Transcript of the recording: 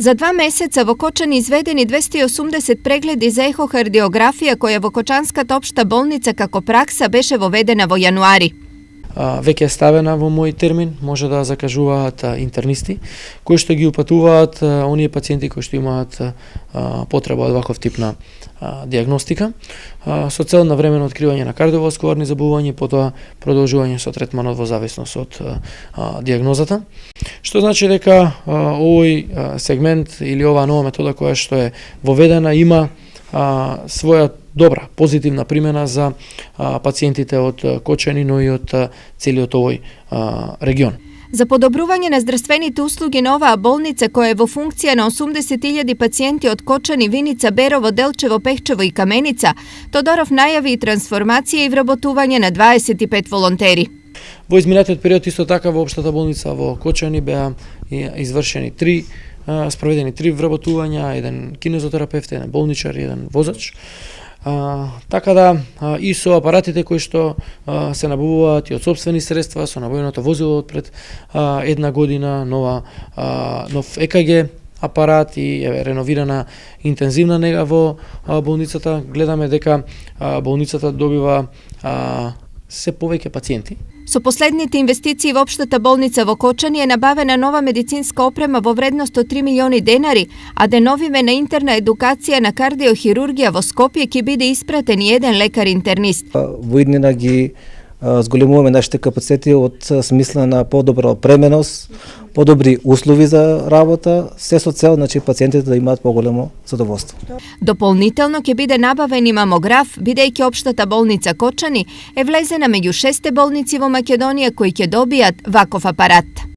За 2 месеца во Кочани изведени 280 прегледи за ехокардиографија која во Кочанската општа болница како пракса беше воведена во јануари. Веќе е ставена во мој термин, може да закажуваат интернисти кои што ги упатуваат оние пациенти кои што имаат потреба од ваков тип на диагностика со цел на времено откривање на кардиоваскуларни заболувања и потоа продолжување со третманот во зависност од диагнозата. Што значи дека овој сегмент или оваа нова метода која што е воведена има своја добра, позитивна примена за пациентите од Кочани, но и од целиот овој регион. За подобрување на здравствените услуги на оваа болница која е во функција на 80.000 пациенти од Кочани, Виница, Берово, Делчево, Пехчево и Каменица, Тодоров најави и трансформација и вработување на 25 волонтери. Во изминатиот период исто така во општата болница во Кочани беа извршени спроведени 3 вработувања, еден кинезотерапевт, еден болничар и еден возач. Така да и со апаратите кои што се набавуваат и од собствени средства, со набавеното возило од пред една година, нов ЕКГ апарат и реновирана интензивна нега во болницата, гледаме дека болницата добива се повеќе пациенти. Со последните инвестиции во општата болница во Кочани е набавена нова медицинска опрема во вредност од 3 милиони денари, а деновиве на интерна едукација на кардиохирургија во Скопје ќе биде испратен и еден лекар-интернист. Во иднина ги зголемуваме нашите капацитети од смисла на подобра опременост, подобри услови за работа, се со цел пациентите да имаат поголемо задоволство. Дополнително ќе биде набавен и мамограф, бидејќи општата болница Кочани е влезена меѓу 6 болници во Македонија кои ќе добијат ваков апарат.